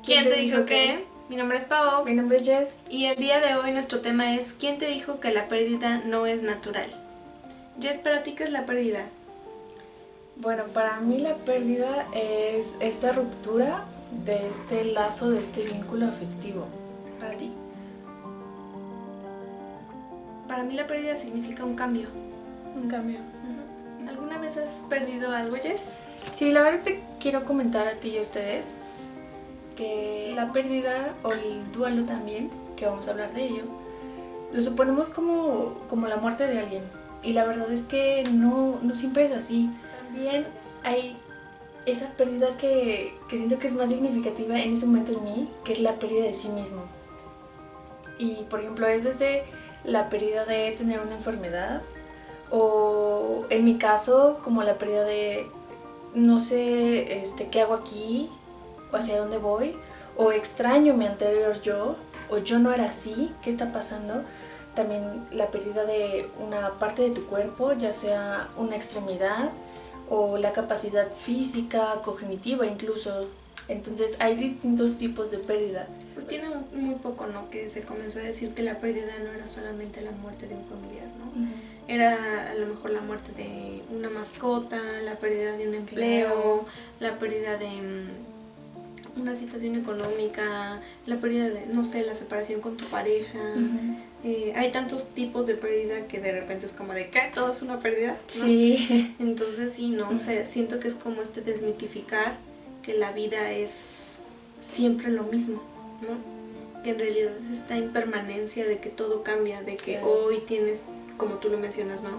¿Quién te dijo que? Mi nombre es Pao. Mi nombre es Jess. Y el día de hoy nuestro tema es ¿quién te dijo que la pérdida no es natural? Jess, ¿para ti qué es la pérdida? Bueno, para mí la pérdida es esta ruptura de este lazo, de este vínculo afectivo. ¿Para ti? Para mí la pérdida significa un cambio. Un cambio. ¿Alguna vez has perdido algo, Jess? Sí, la verdad te quiero comentar a ti y a ustedes que la pérdida o el duelo también, que vamos a hablar de ello, lo suponemos como la muerte de alguien. Y la verdad es que no siempre es así. También hay esa pérdida que siento que es más significativa en ese momento en mí, que es la pérdida de sí mismo. Y por ejemplo es desde la pérdida de tener una enfermedad, o en mi caso como la pérdida de no sé qué hago aquí, o hacia dónde voy, o extraño mi anterior yo, o yo no era así, ¿qué está pasando? También la pérdida de una parte de tu cuerpo, ya sea una extremidad o la capacidad física, cognitiva incluso. Entonces hay distintos tipos de pérdida. Pues tiene muy poco, ¿no? Que se comenzó a decir que la pérdida no era solamente la muerte de un familiar, ¿no? Era a lo mejor la muerte de una mascota, la pérdida de un empleo, la pérdida de una situación económica, la pérdida de, no sé, la separación con tu pareja. Hay tantos tipos de pérdida que de repente es como de, ¿qué? ¿Todo es una pérdida? ¿No? Sí. Entonces sí, ¿no? O sea, siento que es como desmitificar que la vida es siempre lo mismo, ¿no? Que en realidad esta impermanencia de que todo cambia, de que hoy tienes, como tú lo mencionas, ¿no?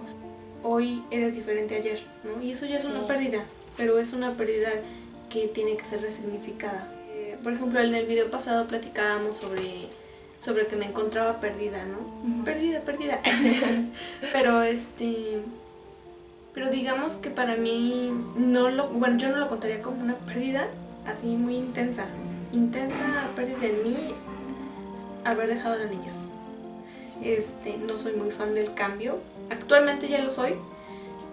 Hoy eres diferente a ayer, ¿no? Y eso ya es una pérdida, pero es una pérdida que tiene que ser resignificada. Por ejemplo, en el video pasado platicábamos sobre que me encontraba perdida, ¿no? Perdida. Pero digamos que para mí yo no lo contaría como una pérdida así muy intensa pérdida en mí haber dejado a las niñas. No soy muy fan del cambio. Actualmente ya lo soy,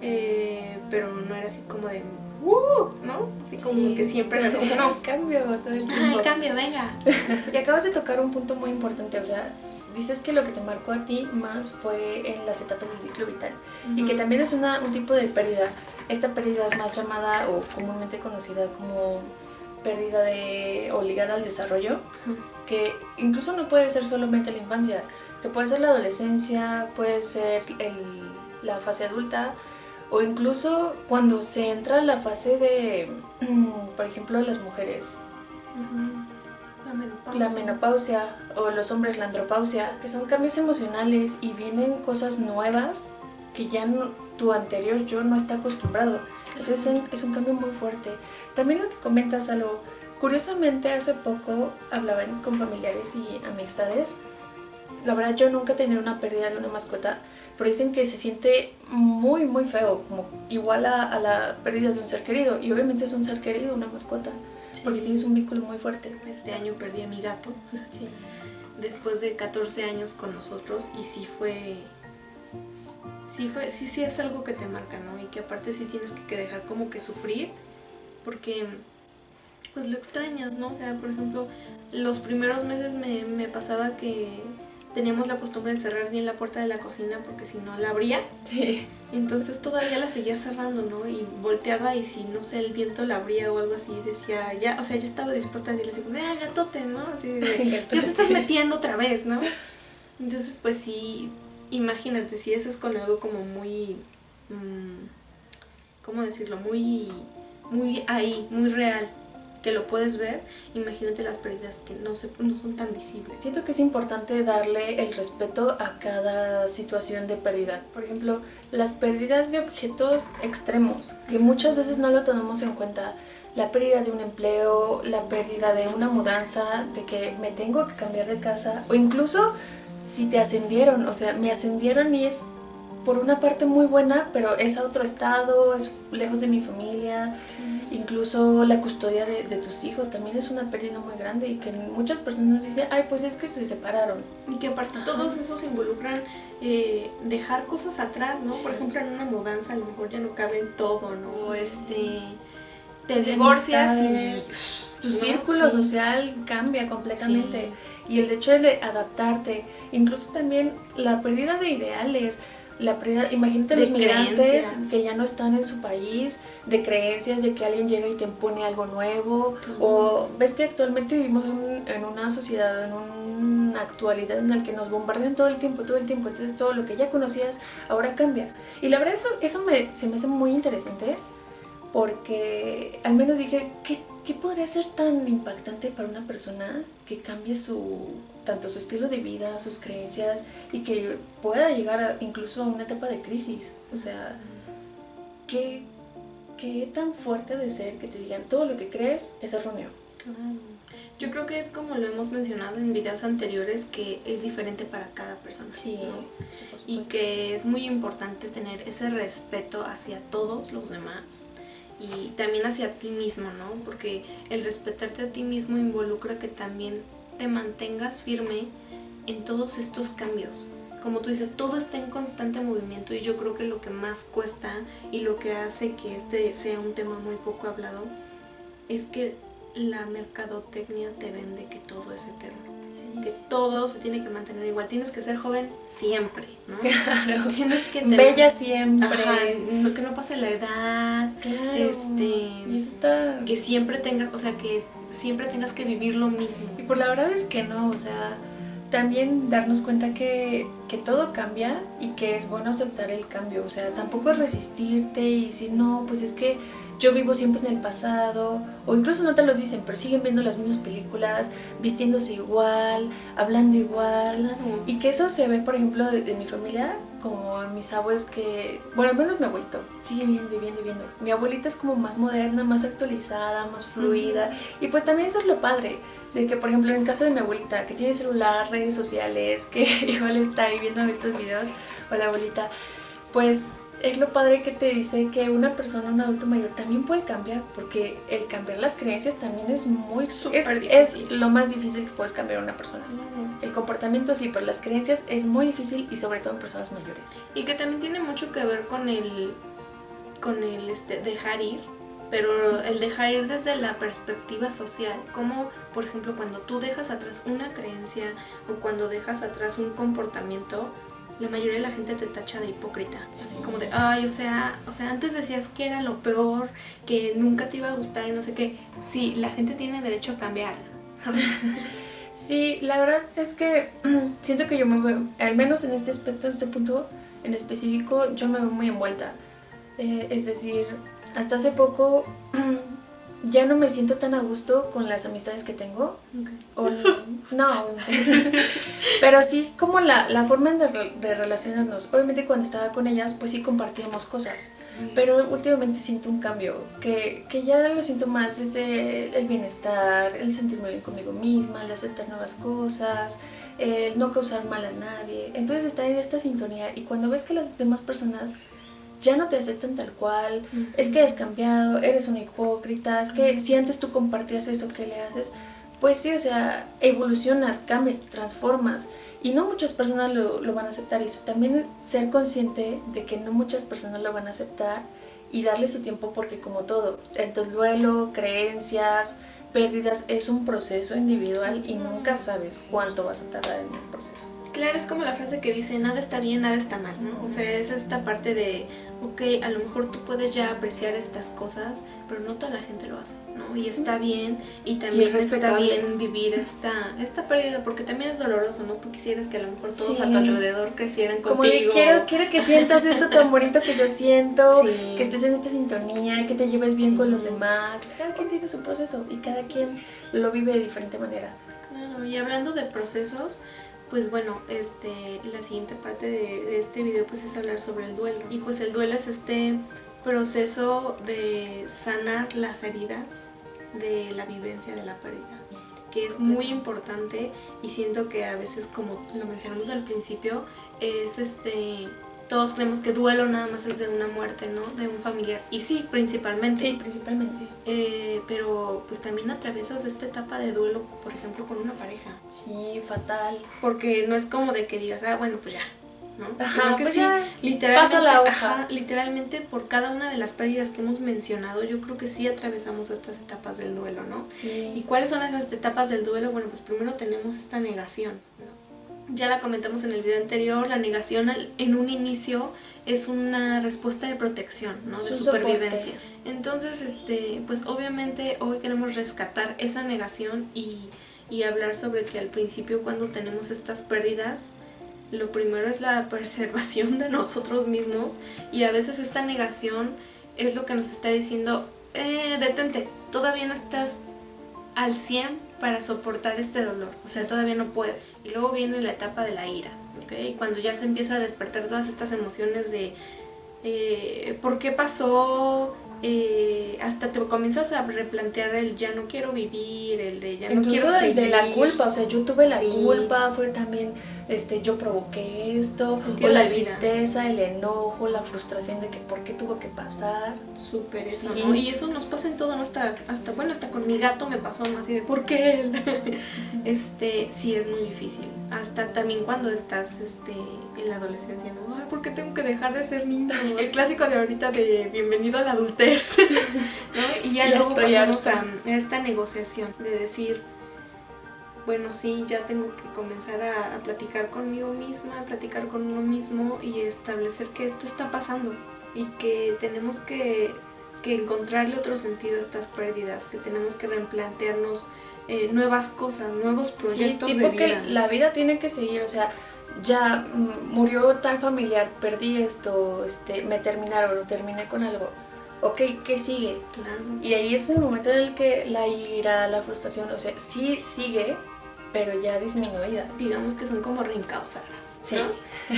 pero no era así como de ¿no? Así como que siempre era como no, cambio todo el tiempo. El cambio, venga. Y acabas de tocar un punto muy importante, o sea, dices que lo que te marcó a ti más fue en las etapas del ciclo vital y que también es un tipo de pérdida. Esta pérdida es más llamada o comúnmente conocida como pérdida o ligada al desarrollo, que incluso no puede ser solamente la infancia, que puede ser la adolescencia, puede ser la fase adulta, o incluso cuando se entra en la fase de, por ejemplo, las mujeres, la menopausia, o los hombres la andropausia, que son cambios emocionales y vienen cosas nuevas que ya tu anterior yo no está acostumbrado. Entonces es un cambio muy fuerte. También lo que comentas algo, curiosamente hace poco hablaba con familiares y amistades. La verdad yo nunca he tenido una pérdida de una mascota, pero dicen que se siente muy muy feo, como igual a la pérdida de un ser querido. Y obviamente es un ser querido, una mascota, porque tienes un vínculo muy fuerte. Este año perdí a mi gato, sí, después de 14 años con nosotros, y sí es algo que te marca, ¿no? Y que aparte sí tienes que dejar como que sufrir, porque pues lo extrañas, ¿no? O sea, por ejemplo, los primeros meses me pasaba que teníamos la costumbre de cerrar bien la puerta de la cocina porque si no la abría. Sí. Entonces todavía la seguía cerrando, ¿no? Y volteaba y si, no sé, el viento la abría o algo así, decía, ya, o sea, ya estaba dispuesta a decirle así, gatote, ¿no? Así de, ¿qué te estás metiendo otra vez, no? Entonces, pues sí, imagínate, si eso es con algo como muy, ¿cómo decirlo? Muy ahí, muy real, que lo puedes ver, imagínate las pérdidas que no son tan visibles. Siento que es importante darle el respeto a cada situación de pérdida. Por ejemplo, las pérdidas de objetos extremos, que muchas veces no lo tomamos en cuenta. La pérdida de un empleo, la pérdida de una mudanza, de que me tengo que cambiar de casa, o incluso si te ascendieron, o sea, me ascendieron y es por una parte muy buena, pero es a otro estado, es lejos de mi familia. Incluso la custodia de tus hijos también es una pérdida muy grande y que muchas personas dicen, ay, pues es que se separaron. Y que aparte todos esos involucran dejar cosas atrás, ¿no? Sí. Por ejemplo, en una mudanza a lo mejor ya no cabe en todo, ¿no? Sí. te divorcias y tu círculo social cambia completamente. Sí. Y el hecho de adaptarte, incluso también la pérdida de ideales, la pérdida, imagínate de los migrantes que ya no están en su país, de creencias, de que alguien llega y te impone algo nuevo, o ves que actualmente vivimos en una sociedad, en una actualidad en la que nos bombardean todo el tiempo, entonces todo lo que ya conocías ahora cambia. Y la verdad eso se me hace muy interesante, porque al menos dije, ¿qué podría ser tan impactante para una persona que cambie tanto su estilo de vida, sus creencias, y que pueda llegar incluso a una etapa de crisis? O sea, ¿qué tan fuerte ha de ser que te digan todo lo que crees es erróneo? Claro. Yo creo que es como lo hemos mencionado en videos anteriores, que es diferente para cada persona. Sí, ¿no? Y que es muy importante tener ese respeto hacia todos los demás y también hacia ti mismo, ¿no? Porque el respetarte a ti mismo involucra que también te mantengas firme en todos estos cambios. Como tú dices, todo está en constante movimiento, y yo creo que lo que más cuesta y lo que hace que este sea un tema muy poco hablado es que la mercadotecnia te vende que todo es eterno. Sí. Que todo se tiene que mantener igual. Tienes que ser joven siempre, ¿no? Claro. Tienes que bella siempre. Ajá, que no pase la edad. Claro. Que siempre tengas, o sea, que siempre tengas que vivir lo mismo. Y por la verdad es que no, o sea, también darnos cuenta que todo cambia y que es bueno aceptar el cambio. O sea, tampoco resistirte y decir, no, pues es que yo vivo siempre en el pasado, o incluso no te lo dicen, pero siguen viendo las mismas películas, vistiéndose igual, hablando igual. Claro. Y que eso se ve, por ejemplo, de mi familia, como en mis abuelos que, bueno, al menos mi abuelito, sigue viendo. Mi abuelita es como más moderna, más actualizada, más fluida. Y pues también eso es lo padre, de que, por ejemplo, en el caso de mi abuelita, que tiene celular, redes sociales, que igual está ahí viendo estos videos, o la abuelita, pues es lo padre que te dice que una persona, un adulto mayor, también puede cambiar, porque el cambiar las creencias también es muy difícil. Es lo más difícil que puedes cambiar a una persona. El comportamiento sí, pero las creencias es muy difícil, y sobre todo en personas mayores. Y que también tiene mucho que ver con el dejar ir, pero el dejar ir desde la perspectiva social, como por ejemplo cuando tú dejas atrás una creencia o cuando dejas atrás un comportamiento, la mayoría de la gente te tacha de hipócrita. Sí. Así como de, ay, o sea, antes decías que era lo peor, que nunca te iba a gustar y no sé qué. Sí, la gente tiene derecho a cambiar. Sí, la verdad es que siento que yo me veo, al menos en este aspecto, en este punto en específico, yo me veo muy envuelta. Es decir, hasta hace poco ya no me siento tan a gusto con las amistades que tengo. Okay. No, pero sí como la forma de relacionarnos. Obviamente cuando estaba con ellas, pues sí compartíamos cosas, pero últimamente siento un cambio, que ya lo siento más desde el bienestar, el sentirme bien conmigo misma, el aceptar nuevas cosas, el no causar mal a nadie. Entonces está en esta sintonía, y cuando ves que las demás personas ya no te aceptan tal cual, es que has cambiado, eres una hipócrita, es que si antes tú compartías eso, ¿qué le haces? Pues sí, o sea, evolucionas, cambias, te transformas, y no muchas personas lo van a aceptar. Y eso también, ser consciente de que no muchas personas lo van a aceptar, y darle su tiempo, porque como todo, el duelo, creencias, pérdidas, es un proceso individual y nunca sabes cuánto vas a tardar en el proceso. Claro, es como la frase que dice, nada está bien, nada está mal, ¿no? O sea, es esta parte de, ok, a lo mejor tú puedes ya apreciar estas cosas, pero no toda la gente lo hace, ¿no? Y está bien, y también está bien vivir esta pérdida, porque también es doloroso, ¿no? Tú quisieras que a lo mejor todos a tu alrededor crecieran como contigo. Quiero que sientas esto tan bonito que yo siento, que estés en esta sintonía, que te lleves bien con los demás. Cada quien tiene su proceso, y cada quien lo vive de diferente manera. Claro, y hablando de procesos, pues bueno, la siguiente parte de este video pues es hablar sobre el duelo. Y pues el duelo es este proceso de sanar las heridas de la vivencia de la pérdida, que es muy importante, y siento que a veces, como lo mencionamos al principio, es todos creemos que duelo nada más es de una muerte, ¿no? De un familiar. Y sí, principalmente. Sí, principalmente. Pero pues también atraviesas esta etapa de duelo, por ejemplo, con una pareja. Sí, fatal. Porque no es como de que digas, bueno, pues ya, ¿no? Ajá, Sino que pues sí, ya literalmente, pasa la hoja. literalmente por cada una de las pérdidas que hemos mencionado, yo creo que sí atravesamos estas etapas del duelo, ¿no? Sí. ¿Y cuáles son esas etapas del duelo? Bueno, pues primero tenemos esta negación, ¿no? Ya la comentamos en el video anterior, la negación en un inicio es una respuesta de protección, ¿no? De supervivencia. Entonces, pues obviamente hoy queremos rescatar esa negación y hablar sobre que al principio cuando tenemos estas pérdidas, lo primero es la preservación de nosotros mismos y a veces esta negación es lo que nos está diciendo, detente, todavía no estás al 100 para soportar este dolor, o sea, todavía no puedes. Y luego viene la etapa de la ira, ¿ok? Cuando ya se empieza a despertar todas estas emociones de ¿por qué pasó? Hasta te comienzas a replantear el ya no quiero vivir, el de ya no incluso quiero seguir. De la culpa, o sea, yo tuve la culpa, fue también, yo provoqué esto, Sentido o la de vida. tristeza, el enojo, la frustración de que por qué tuvo que pasar. Súper eso, Sí. ¿no? Y eso nos pasa en todo, ¿no? Hasta con mi gato me pasó, ¿no? Así de, ¿por qué él? Sí es muy difícil. Hasta también cuando estás, en la adolescencia, ¿no? Ay, ¿por qué tengo que dejar de ser niño? El clásico de ahorita de bienvenido a la adultez, ¿no? Y ya luego pasamos a esta negociación de decir, bueno, sí, ya tengo que comenzar a platicar conmigo misma, a platicar con uno mismo y establecer que esto está pasando y que tenemos que encontrarle otro sentido a estas pérdidas, que tenemos que replantearnos nuevas cosas, nuevos proyectos sí, tipo de vida. Que la vida tiene que seguir, o sea, ya murió tal familiar, perdí esto, me terminaron o terminé con algo. Ok, ¿qué sigue? Claro. Y ahí es el momento en el que la ira, la frustración, o sea, sí sigue, pero ya disminuida. Digamos que son como reencausadas, sí. ¿no?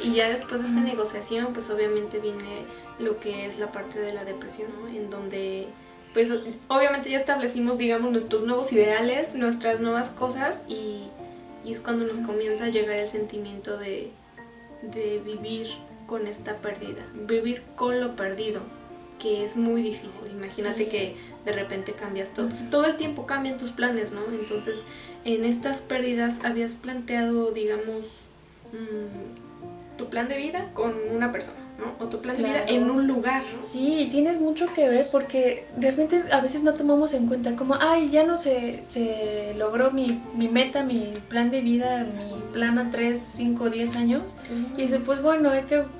Y ya después de esta negociación, pues obviamente viene lo que es la parte de la depresión, ¿no? En donde, pues obviamente ya establecimos, digamos, nuestros nuevos ideales, nuestras nuevas cosas y es cuando nos comienza a llegar el sentimiento de vivir con esta pérdida, vivir con lo perdido, que es muy difícil. Imagínate que de repente cambias todo. Todo el tiempo cambian tus planes, ¿no? Entonces, en estas pérdidas habías planteado, digamos, tu plan de vida con una persona, ¿no? O tu plan de vida en un lugar, ¿no? Sí, tienes mucho que ver porque realmente a veces no tomamos en cuenta como, ay, ya no se logró mi meta, mi plan de vida, mi plan a 3, 5, 10 años. Y dice, pues bueno,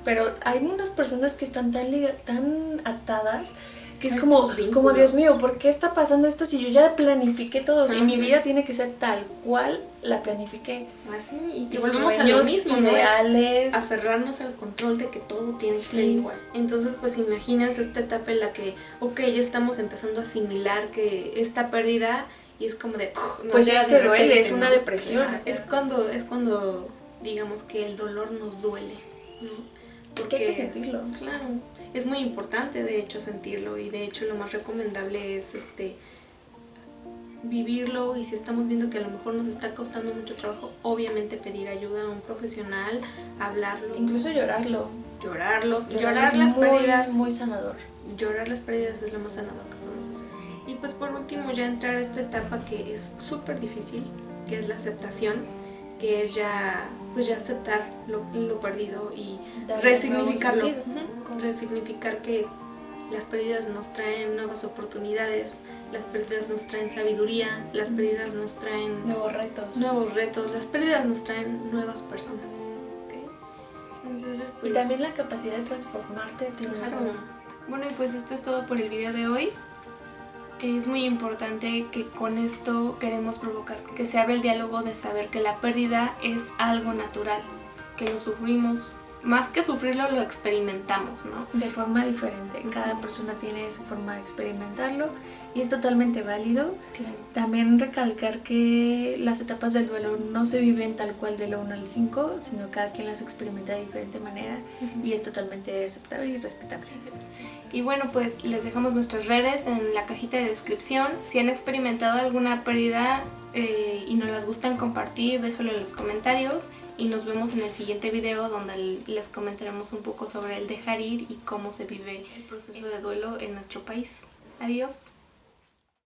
pero hay unas personas que están tan atadas que es como Dios mío, ¿por qué está pasando esto si yo ya planifiqué todo? Si mi vida tiene que ser tal cual la planifiqué. Así, y volvemos a lo mismo, ideales, ¿no? Aferrarnos al control de que todo tiene que ser igual. Entonces, pues imaginas esta etapa en la que, ok, ya estamos empezando a asimilar que esta pérdida y es como de... No, pues es que duele, es una depresión. Claro, o sea, es cuando, digamos, que el dolor nos duele, ¿no? Porque hay que sentirlo. Claro, es muy importante de hecho sentirlo y de hecho lo más recomendable es vivirlo y si estamos viendo que a lo mejor nos está costando mucho trabajo, obviamente pedir ayuda a un profesional, hablarlo. Incluso llorar las pérdidas. Muy sanador. Llorar las pérdidas es lo más sanador que podemos hacer. Y pues por último ya entrar a esta etapa que es súper difícil, que es la aceptación, que es ya aceptar lo perdido y resignificarlo. Resignificar que las pérdidas nos traen nuevas oportunidades, las pérdidas nos traen sabiduría, las pérdidas nos traen nuevos retos, las pérdidas nos traen nuevas personas. ¿Okay? Entonces, pues, y también la capacidad de transformarte a ti mismo. Bueno, y pues esto es todo por el video de hoy. Es muy importante que con esto queremos provocar que se abra el diálogo de saber que la pérdida es algo natural, que lo sufrimos, más que sufrirlo lo experimentamos, ¿no? De forma diferente, cada persona tiene su forma de experimentarlo y es totalmente válido. Claro. También recalcar que las etapas del duelo no se viven tal cual del 1 al 5, sino cada quien las experimenta de diferente manera y es totalmente aceptable y respetable. Y bueno, pues les dejamos nuestras redes en la cajita de descripción. Si han experimentado alguna pérdida y nos las gustan compartir, déjenlo en los comentarios. Y nos vemos en el siguiente video donde les comentaremos un poco sobre el dejar ir y cómo se vive el proceso de duelo en nuestro país. Adiós.